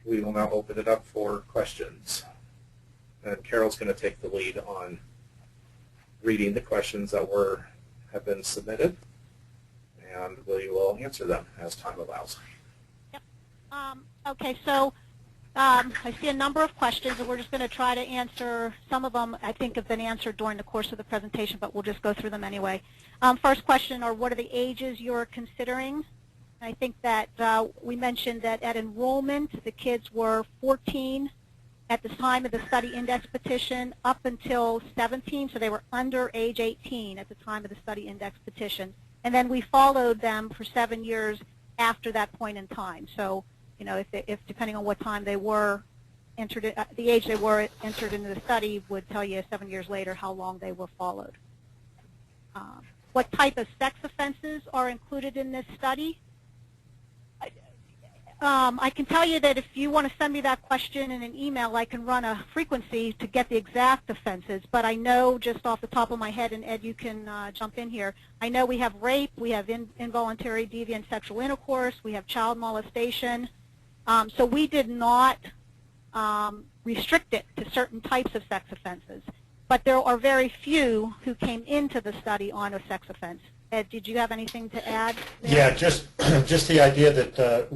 we will now open it up for questions. And Carol's going to take the lead on reading the questions that have been submitted, and we will answer them as time allows. Yep. Okay, so I see a number of questions, and we're just going to try to answer. Some of them I think have been answered during the course of the presentation, but we'll just go through them anyway. First question, what are the ages you're considering? I think that we mentioned that at enrollment, the kids were 14 at the time of the study index petition up until 17, so they were under age 18 at the time of the study index petition. And then we followed them for 7 years after that point in time. So, you know, if depending on what time they were entered, the age they were entered into the study would tell you 7 years later how long they were followed. What type of sex offenses are included in this study? I can tell you that if you want to send me that question in an email, I can run a frequency to get the exact offenses. But I know just off the top of my head, and Ed, you can jump in here, I know we have rape, we have involuntary deviant sexual intercourse, we have child molestation. So we did not restrict it to certain types of sex offenses. But there are very few who came into the study on a sex offense. Ed, did you have anything to add there? Yeah, just the idea that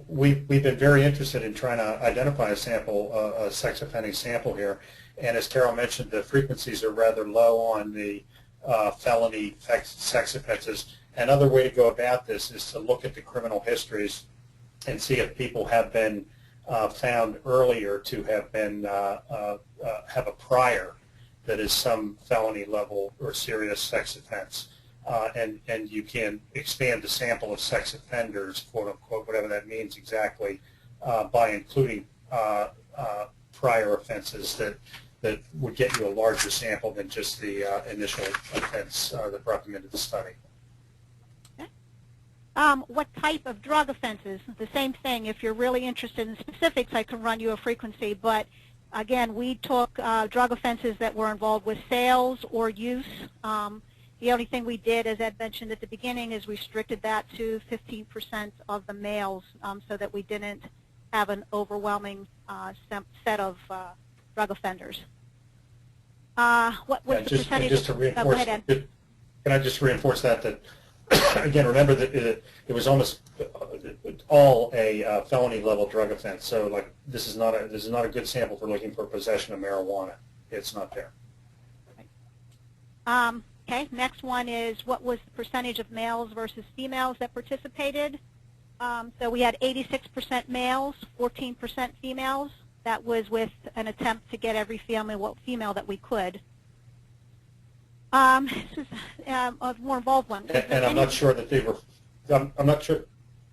we've been very interested in trying to identify a sample, a sex offending sample here. And as Carol mentioned, the frequencies are rather low on the felony sex offenses. Another way to go about this is to look at the criminal histories and see if people have been found earlier to have been have a prior that is some felony level or serious sex offense. And you can expand the sample of sex offenders, quote unquote, whatever that means exactly, by including prior offenses that would get you a larger sample than just the initial offense that brought them into the study. Okay. What type of drug offenses? The same thing. If you're really interested in specifics, I can run you a frequency, but Again, we took drug offenses that were involved with sales or use. The only thing we did, as Ed mentioned at the beginning, is restricted that to 15% of the males so that we didn't have an overwhelming set of drug offenders. What was the percentage? Just to reinforce, go ahead, Ed. Can I just reinforce that again, remember that it was almost all a felony level drug offense. So like this is not a good sample for looking for possession of marijuana. It's not there. Okay, next one is what was the percentage of males versus females that participated? So we had 86% males, 14% females. That was with an attempt to get every female that we could. This is a more involved one. And I'm not sure that they were. I'm not sure.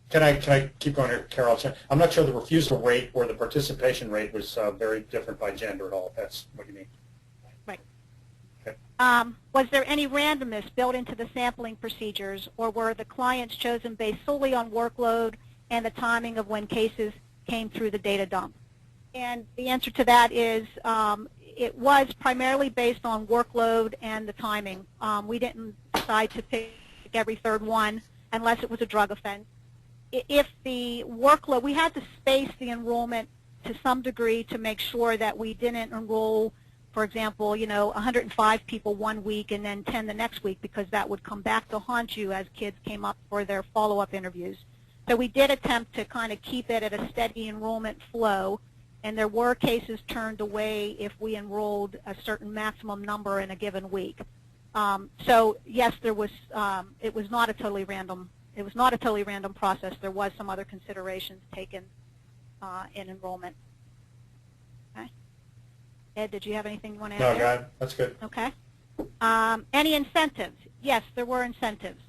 Can I keep going here, Carol? I'm not sure the refusal rate or the participation rate was very different by gender at all. If that's what you mean. Right. Okay. Was there any randomness built into the sampling procedures, or were the clients chosen based solely on workload and the timing of when cases came through the data dump? And the answer to that is it was primarily based on workload and the timing. We didn't decide to pick every third one unless it was a drug offense. If the workload, we had to space the enrollment to some degree to make sure that we didn't enroll, for example, 105 people one week and then 10 the next week, because that would come back to haunt you as kids came up for their follow-up interviews. So we did attempt to kind of keep it at a steady enrollment flow. And there were cases turned away if we enrolled a certain maximum number in a given week. So yes, there was. It was not a totally random. It was not a totally random process. There was some other considerations taken in enrollment. Okay. Ed, did you have anything you want to add? No, God, that's good. Okay. Any incentives? Yes, there were incentives.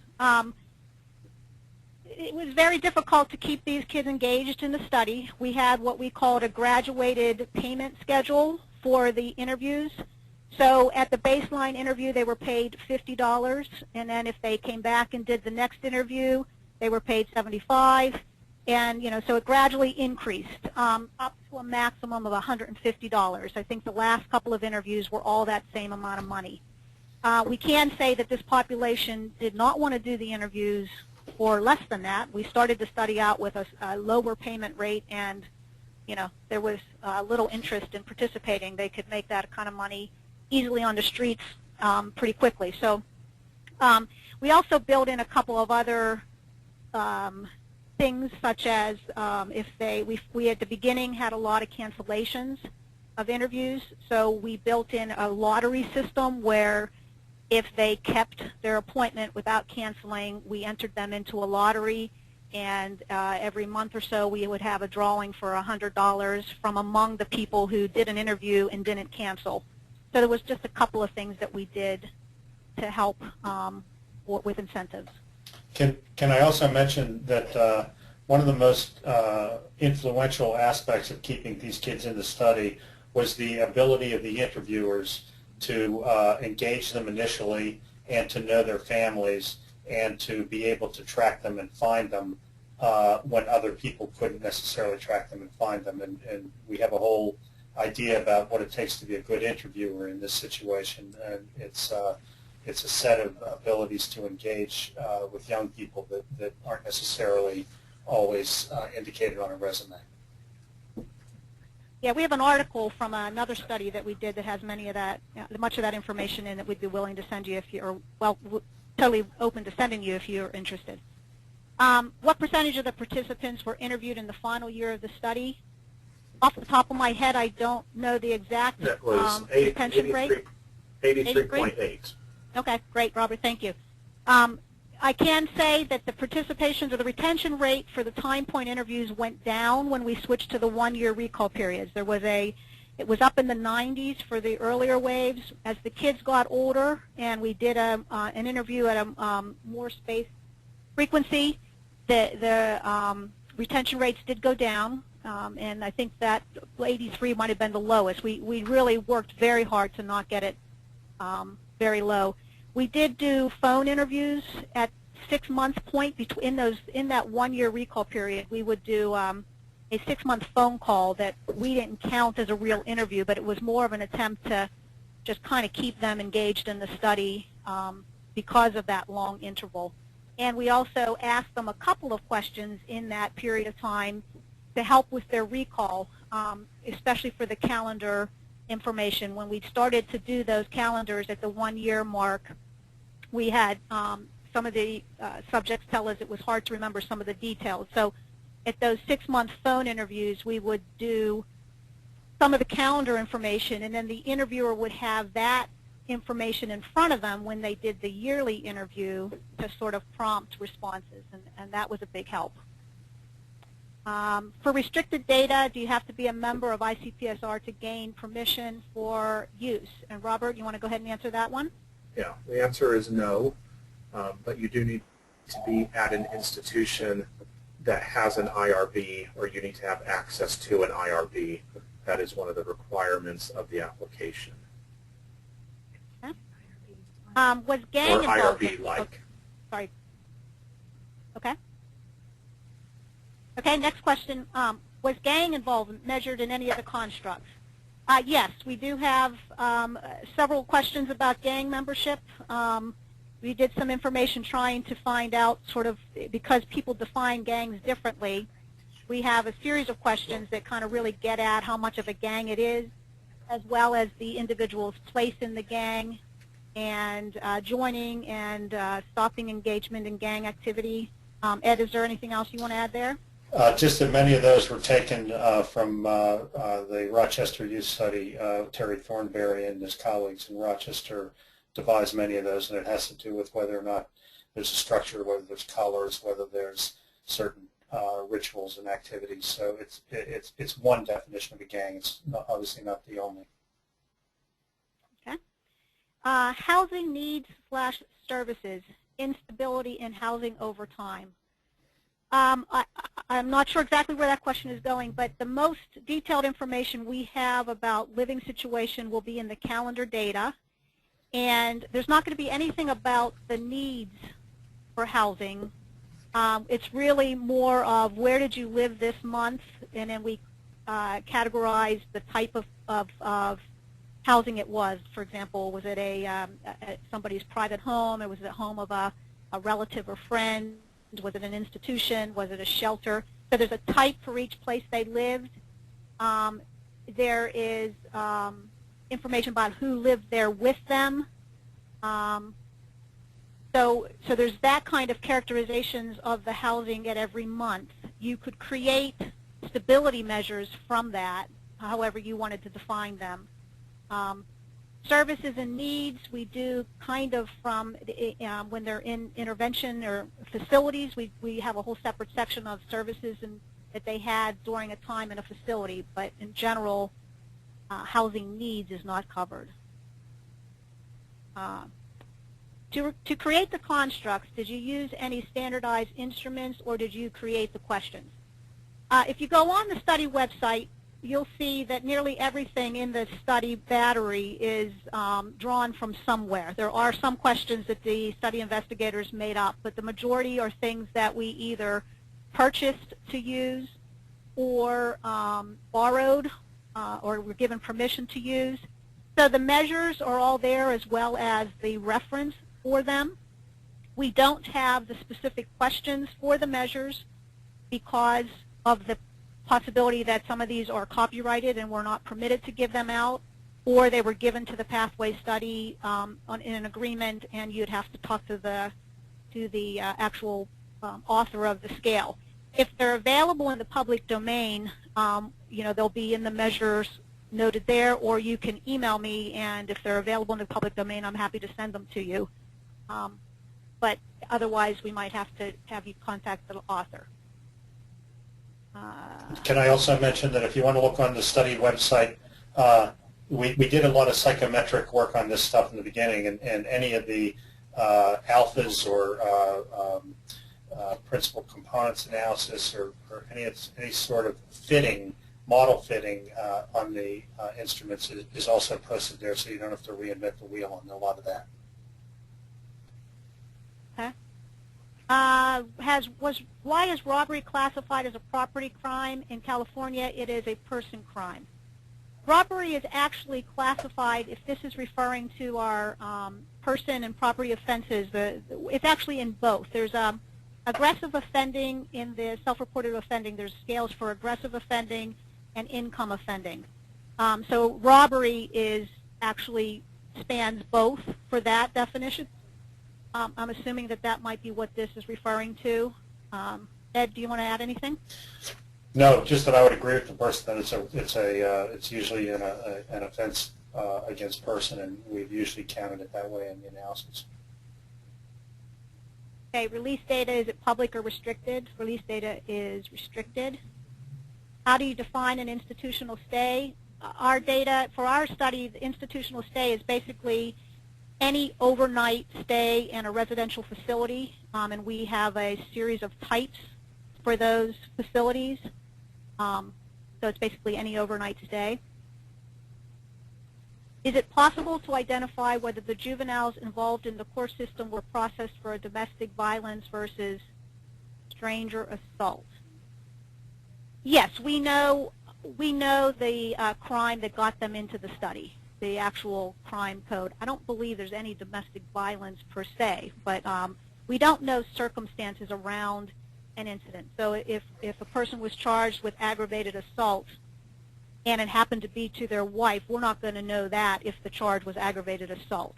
It was very difficult to keep these kids engaged in the study. We had what we called a graduated payment schedule for the interviews. So at the baseline interview, they were paid $50, and then if they came back and did the next interview, they were paid $75. And so it gradually increased up to a maximum of $150. I think the last couple of interviews were all that same amount of money. We can say that this population did not want to do the interviews or less than that. We started the study out with a lower payment rate, and there was little interest in participating. They could make that kind of money easily on the streets pretty quickly. So we also built in a couple of other things, such as if we at the beginning had a lot of cancellations of interviews, so we built in a lottery system where if they kept their appointment without canceling, we entered them into a lottery, and every month or so we would have a drawing for $100 from among the people who did an interview and didn't cancel. So there was just a couple of things that we did to help with incentives. Can I also mention that one of the most influential aspects of keeping these kids in the study was the ability of the interviewers to engage them initially and to know their families and to be able to track them and find them when other people couldn't necessarily track them and find them. And we have a whole idea about what it takes to be a good interviewer in this situation. And it's a set of abilities to engage with young people that aren't necessarily always indicated on a resume. Yeah, we have an article from another study that we did that has much of that information in, that we'd be willing to send you if you're, totally open to sending you if you're interested. What percentage of the participants were interviewed in the final year of the study? Off the top of my head, I don't know the exact retention rate. 83.8. Okay, great, Robert, thank you. I can say that the participation or the retention rate for the time point interviews went down when we switched to the one-year recall periods. It was up in the 90s for the earlier waves. As the kids got older and we did an interview at a more spaced frequency, the retention rates did go down, and I think that 83 might have been the lowest. We really worked very hard to not get it very low. We did do phone interviews at 6 months point in that one-year recall period. We would do a 6-month phone call that we didn't count as a real interview, but it was more of an attempt to just kind of keep them engaged in the study because of that long interval. And we also asked them a couple of questions in that period of time to help with their recall, especially for the calendar information. When we started to do those calendars at the 1-year mark, we had some of the subjects tell us it was hard to remember some of the details. So at those 6-month phone interviews, we would do some of the calendar information, and then the interviewer would have that information in front of them when they did the yearly interview to sort of prompt responses, and that was a big help. For restricted data, do you have to be a member of ICPSR to gain permission for use? And Robert, you want to go ahead and answer that one? Yeah, the answer is no, but you do need to be at an institution that has an IRB, or you need to have access to an IRB. That is one of the requirements of the application. Okay. Was gang or involvement? IRB-like. Okay. Sorry. Okay. Okay, next question. Was gang involvement measured in any of the constructs? Yes, we do have several questions about gang membership. We did some information trying to find out sort of, because people define gangs differently, we have a series of questions that kind of really get at how much of a gang it is, as well as the individual's place in the gang, and joining and stopping engagement in gang activity. Ed, is there anything else you want to add there? Just that many of those were taken from the Rochester Youth Study. Terry Thornberry and his colleagues in Rochester devised many of those, and it has to do with whether or not there's a structure, whether there's colors, whether there's certain rituals and activities. So it's one definition of a gang. It's obviously not the only. Okay. Housing needs / services, instability in housing over time. I'm not sure exactly where that question is going, but the most detailed information we have about living situation will be in the calendar data. And there's not going to be anything about the needs for housing. It's really more of where did you live this month, and then we categorize the type of housing it was. For example, was it somebody's private home, or was it a home of a relative or friend? Was it an institution? Was it a shelter? So there's a type for each place they lived. There is information about who lived there with them. So there's that kind of characterizations of the housing at every month. You could create stability measures from that, however you wanted to define them. Services and needs, we do kind of from when they're in intervention or facilities, we have a whole separate section of services that they had during a time in a facility, but in general, housing needs is not covered. To create the constructs, did you use any standardized instruments, or did you create the questions? If you go on the study website, you'll see that nearly everything in the study battery is drawn from somewhere. There are some questions that the study investigators made up, but the majority are things that we either purchased to use or borrowed or were given permission to use. So the measures are all there, as well as the reference for them. We don't have the specific questions for the measures because of the possibility that some of these are copyrighted and we're not permitted to give them out, or they were given to the pathway study in an agreement, and you'd have to talk to the actual author of the scale. If they're available in the public domain, they'll be in the measures noted there, or you can email me, and if they're available in the public domain, I'm happy to send them to you. But otherwise, we might have to have you contact the author. Can I also mention that if you want to look on the study website, we did a lot of psychometric work on this stuff in the beginning, and any of the alphas or principal components analysis or any sort of model fitting on the instruments is also posted there, so you don't have to reinvent the wheel on a lot of that. Okay. Why is robbery classified as a property crime? In California, it is a person crime. Robbery is actually classified, if this is referring to our person and property offenses, it's actually in both. There's aggressive offending in the self-reported offending. There's scales for aggressive offending and income offending. So robbery is actually spans both for that definition. I'm assuming that that might be what this is referring to. Ed, do you want to add anything? No, just that I would agree with the person that it's usually an offense against person, and we've usually counted it that way in the analysis. Okay, release data, is it public or restricted? Release data is restricted. How do you define an institutional stay? Our data, for our study, the institutional stay is basically any overnight stay in a residential facility, and we have a series of types for those facilities. So it's basically any overnight stay. Is it possible to identify whether the juveniles involved in the court system were processed for a domestic violence versus stranger assault? Yes, we know the crime that got them into the study, the actual crime code. I don't believe there's any domestic violence per se, but we don't know circumstances around an incident. So if a person was charged with aggravated assault and it happened to be to their wife, we're not going to know that if the charge was aggravated assault.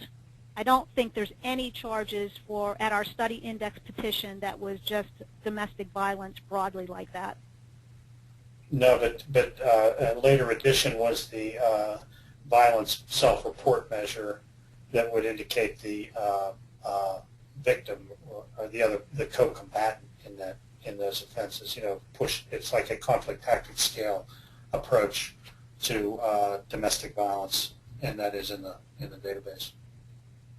I don't think there's any charges at our study index petition that was just domestic violence broadly like that. No, but a later addition was the violence self-report measure that would indicate the victim or the co-combatant in those offenses. You know, it's like a conflict tactic scale approach to domestic violence, and that is in the database.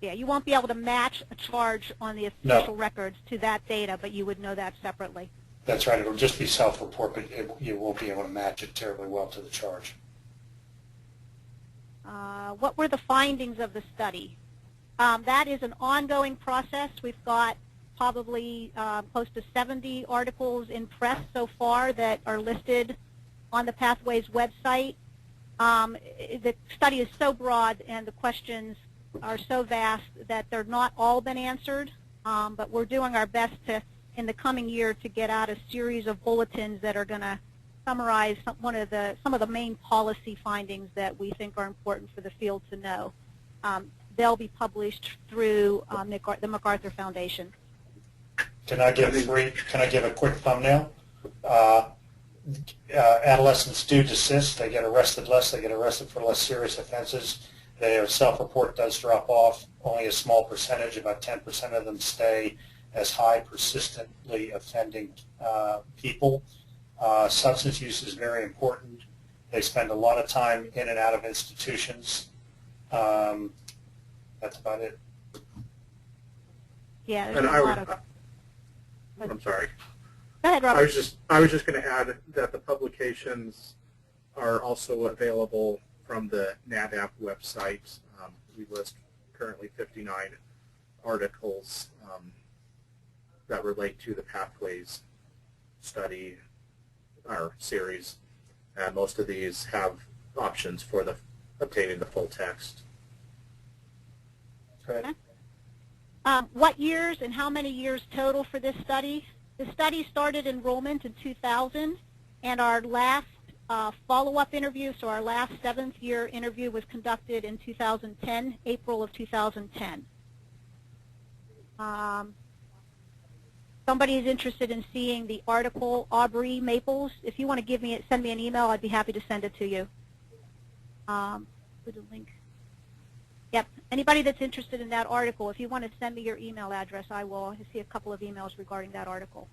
Yeah, you won't be able to match a charge on the official records to that data, but you would know that separately. That's right. It'll just be self-report, but you won't be able to match it terribly well to the charge. What were the findings of the study? That is an ongoing process. We've got probably close to 70 articles in press so far that are listed on the Pathways website. The study is so broad and the questions are so vast that they're not all been answered, but we're doing our best to, in the coming year, to get out a series of bulletins that are going to summarize some of the main policy findings that we think are important for the field to know. They'll be published through the MacArthur Foundation. Can I give a quick thumbnail? Adolescents do desist. They get arrested less. They get arrested for less serious offenses. Their self-report does drop off. Only a small percentage, about 10% of them, stay as high persistently offending people. Substance use is very important. They spend a lot of time in and out of institutions. That's about it. Yeah, and I'm sorry. Go ahead, Robert. I was just going to add that the publications are also available from the NAHDAP website. We list currently 59 articles that relate to the Pathways study, our series, and most of these have options for obtaining the full text. Right. Okay. What years and how many years total for this study? The study started enrollment in 2000, and our last follow-up interview, so our last 7th year interview, was conducted in 2010, April of 2010. Somebody is interested in seeing the article, Aubrey Maples. If you want to send me an email, I'd be happy to send it to you. With a link. Yep. Anybody that's interested in that article, if you want to send me your email address, I will. I see a couple of emails regarding that article.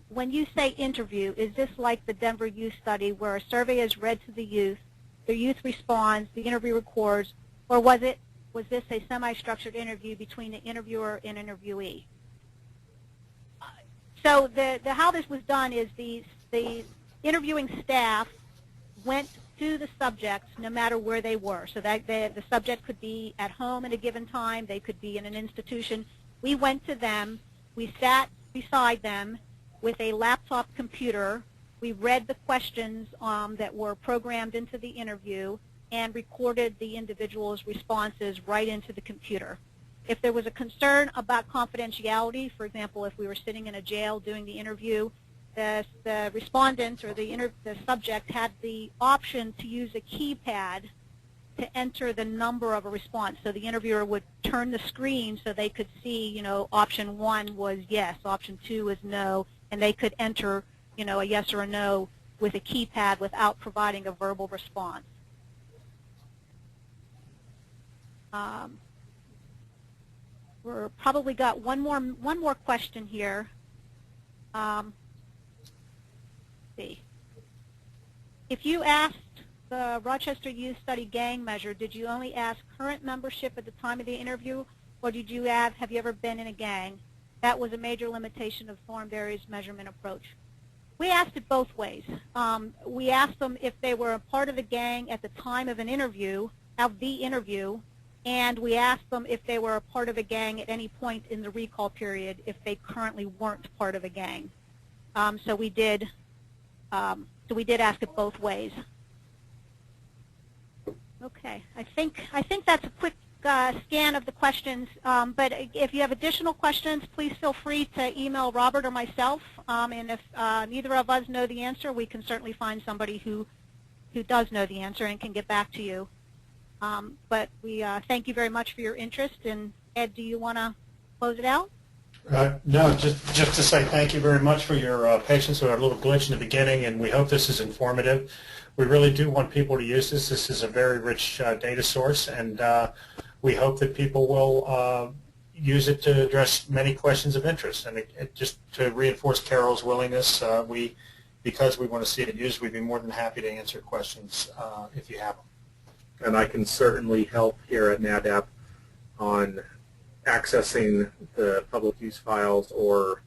When you say interview, is this like the Denver Youth Study where a survey is read to the youth responds, the interview records, or was this a semi-structured interview between the interviewer and interviewee? So how this was done is the interviewing staff went to the subjects no matter where they were. So that the subject could be at home at a given time, they could be in an institution, We went to them, we sat beside them with a laptop computer, we read the questions that were programmed into the interview and recorded the individual's responses right into the computer. If there was a concern about confidentiality, for example, if we were sitting in a jail doing the interview, the respondent or the subject had the option to use a keypad to enter the number of a response. So the interviewer would turn the screen so they could see, you know, option 1 was yes, option 2 was no, and they could enter, you know, a yes or a no with a keypad without providing a verbal response. We're probably got one more question here. See. If you asked the Rochester Youth Study gang measure, did you only ask current membership at the time of the interview, or did you add, have you ever been in a gang? That was a major limitation of Thornberry's measurement approach. We asked it both ways. We asked them if they were a part of a gang at the time of an interview, and we asked them if they were a part of a gang at any point in the recall period if they currently weren't part of a gang. So we did ask it both ways. Okay, I think that's a quick scan of the questions. But if you have additional questions, please feel free to email Robert or myself. And if neither of us know the answer, we can certainly find somebody who does know the answer and can get back to you. But we thank you very much for your interest. And Ed, do you want to close it out? No, just to say thank you very much for your patience with our little glitch in the beginning, and we hope this is informative. We really do want people to use this. This is a very rich data source, and we hope that people will use it to address many questions of interest. And just to reinforce Carol's willingness, because we want to see it used, we'd be more than happy to answer questions if you have them. And I can certainly help here at NAHDAP on accessing the public use files or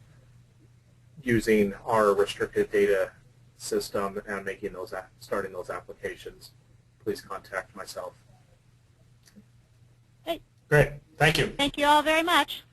using our restricted data system and making those, starting those applications. Please contact myself. Great. Great. Thank you. Thank you all very much.